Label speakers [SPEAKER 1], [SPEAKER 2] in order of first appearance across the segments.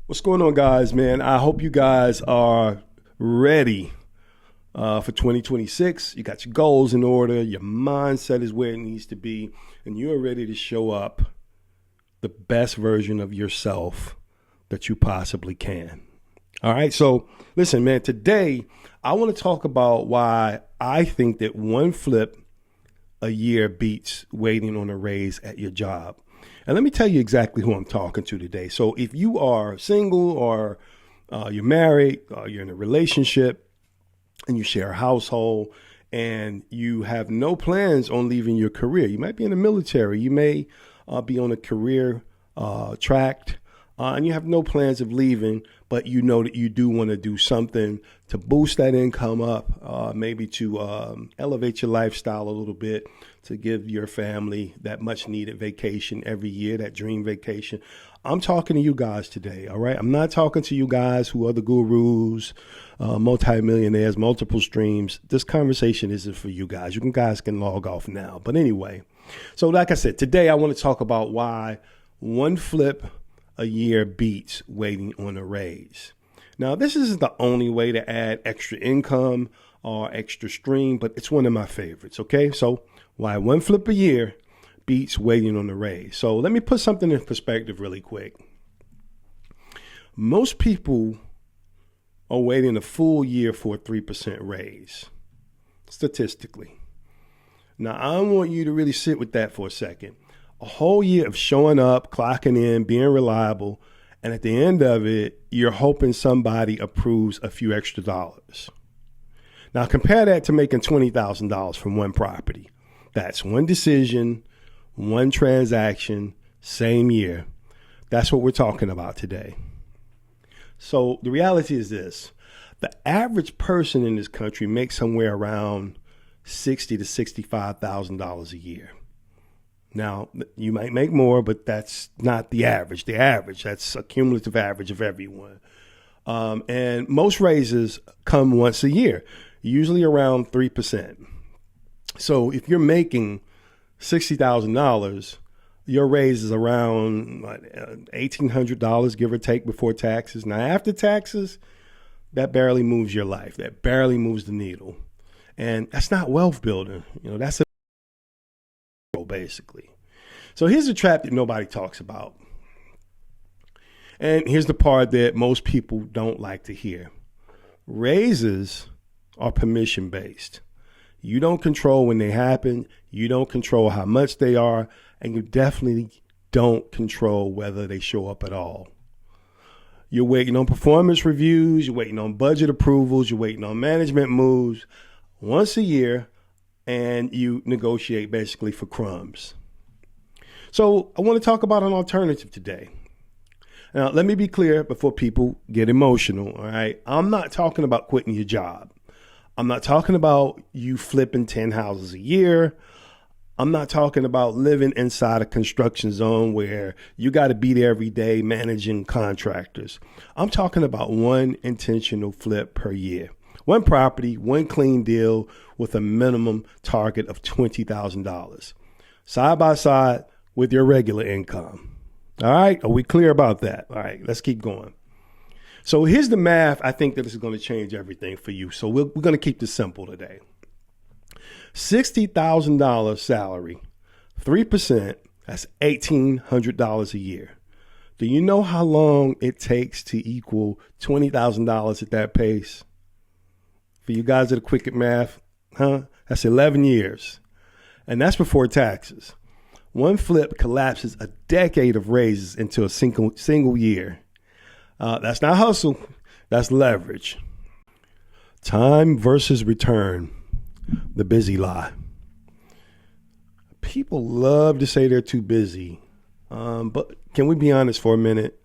[SPEAKER 1] What's going on, guys, man? I hope you guys are ready for 2026. You got your goals in order, your mindset is where it needs to be, and you're ready to show up the best version of yourself that you possibly can. All right, so listen, man, today I want to talk about why I think that one flip a year beats waiting on a raise at your job. And let me tell you exactly who I'm talking to today. So if you are single or you're married, or you're in a relationship and you share a household and you have no plans on leaving your career, you might be in the military, you may be on a career track, and you have no plans of leaving, but you know that you do want to do something to boost that income up, maybe to elevate your lifestyle a little bit, to give your family that much needed vacation every year, that dream vacation. I'm talking to you guys today, all right? I'm not talking to you guys who are the gurus, multimillionaires, multiple streams. This conversation isn't for you guys. You guys can log off now. But anyway, so like I said, today I want to talk about why one flip a year beats waiting on a raise. Now, this isn't the only way to add extra income or extra stream, but it's one of my favorites, okay? So why one flip a year beats waiting on a raise. So let me put something in perspective really quick. Most people are waiting a full year for a 3% raise, statistically. Now, I want you to really sit with that for a second. A whole year of showing up, clocking in, being reliable, and at the end of it, you're hoping somebody approves a few extra dollars. Now compare that to making $20,000 from one property. That's one decision, one transaction, same year. That's what we're talking about today. So the reality is this: the average person in this country makes somewhere around $60,000 to $65,000 a year. Now, you might make more, but that's not the average. The average, that's a cumulative average of everyone. And most raises come once a year, usually around 3%. So if you're making $60,000, your raise is around $1,800, give or take, before taxes. Now, after taxes, that barely moves your life. That barely moves the needle. And that's not wealth building. That's basically. So here's the trap that nobody talks about. And here's the part that most people don't like to hear. Raises are permission based. You don't control when they happen. You don't control how much they are. And you definitely don't control whether they show up at all. You're waiting on performance reviews. You're waiting on budget approvals. You're waiting on management moves once a year. And you negotiate basically for crumbs. So I want to talk about an alternative today. Now, let me be clear before people get emotional, all right? I'm not talking about quitting your job. I'm not talking about you flipping 10 houses a year. I'm not talking about living inside a construction zone where you got to be there every day managing contractors. I'm talking about one intentional flip per year. One property, one clean deal with a minimum target of $20,000, side by side with your regular income. All right, are we clear about that? All right, let's keep going. So here's the math. I think that this is going to change everything for you. So we're going to keep this simple today. $60,000 salary, 3%, that's $1,800 a year. Do you know how long it takes to equal $20,000 at that pace? For you guys that are quick at math, that's 11 years. And that's before taxes. One flip collapses a decade of raises into a single year. That's not hustle, that's leverage. Time versus return, the busy lie. People love to say they're too busy, but can we be honest for a minute?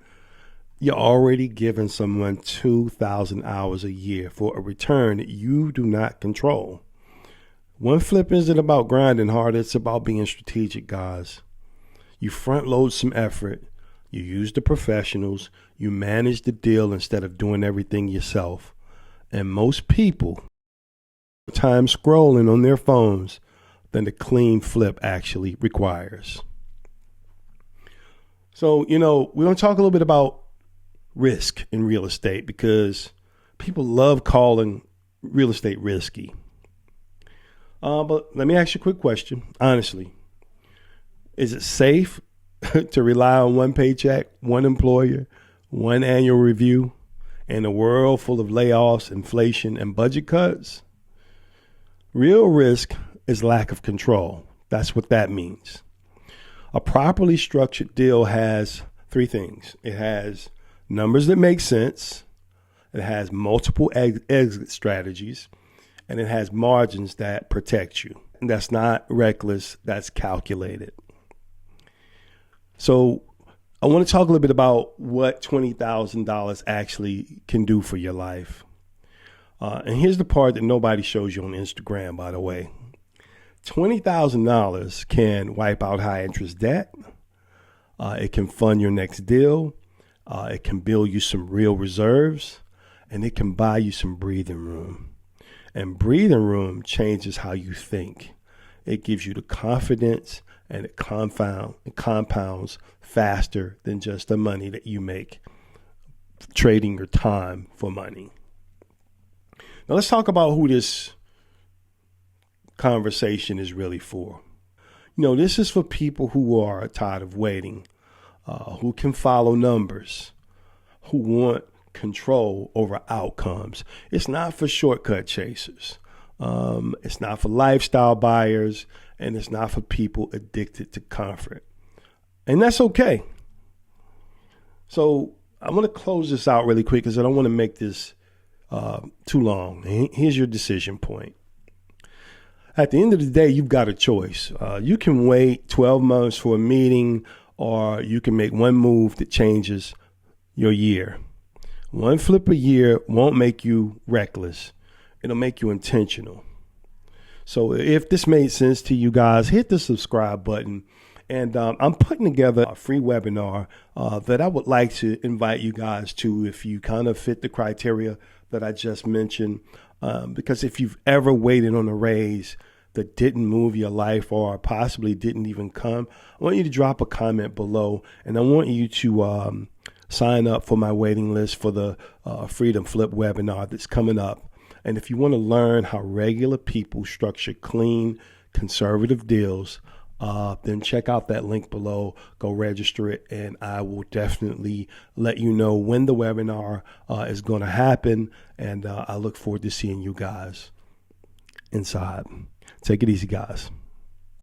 [SPEAKER 1] You're already giving someone 2,000 hours a year for a return that you do not control. One flip isn't about grinding hard. It's about being strategic, guys. You front load some effort. You use the professionals. You manage the deal instead of doing everything yourself. And most people time scrolling on their phones than the clean flip actually requires. So, we're going to talk a little bit about risk in real estate because people love calling real estate risky. But let me ask you a quick question. Honestly, is it safe to rely on one paycheck, one employer, one annual review, in a world full of layoffs, inflation, and budget cuts? Real risk is lack of control. That's what that means. A properly structured deal has three things. It has numbers that make sense. It has multiple exit strategies. And it has margins that protect you. And that's not reckless. That's calculated. So I want to talk a little bit about what $20,000 actually can do for your life. And here's the part that nobody shows you on Instagram, by the way. $20,000 can wipe out high interest debt. It can fund your next deal. It can build you some real reserves. And it can buy you some breathing room. And breathing room changes how you think. It gives you the confidence, and it compounds faster than just the money that you make trading your time for money. Now let's talk about who this conversation is really for. This is for people who are tired of waiting, who can follow numbers, who want control over outcomes. It's not for shortcut chasers. It's not for lifestyle buyers, and it's not for people addicted to comfort. And that's okay. So I'm going to close this out really quick because I don't want to make this too long. Here's your decision point. At the end of the day, you've got a choice. You can wait 12 months for a meeting, or you can make one move that changes your year. One flip a year won't make you reckless. It'll make you intentional. So if this made sense to you guys, hit the subscribe button. And I'm putting together a free webinar that I would like to invite you guys to if you kind of fit the criteria that I just mentioned. Because if you've ever waited on a raise that didn't move your life or possibly didn't even come, I want you to drop a comment below. And I want you to sign up for my waiting list for the Freedom Flip webinar that's coming up. And if you want to learn how regular people structure clean, conservative deals, then check out that link below. Go register it, and I will definitely let you know when the webinar is going to happen. And I look forward to seeing you guys inside. Take it easy, guys.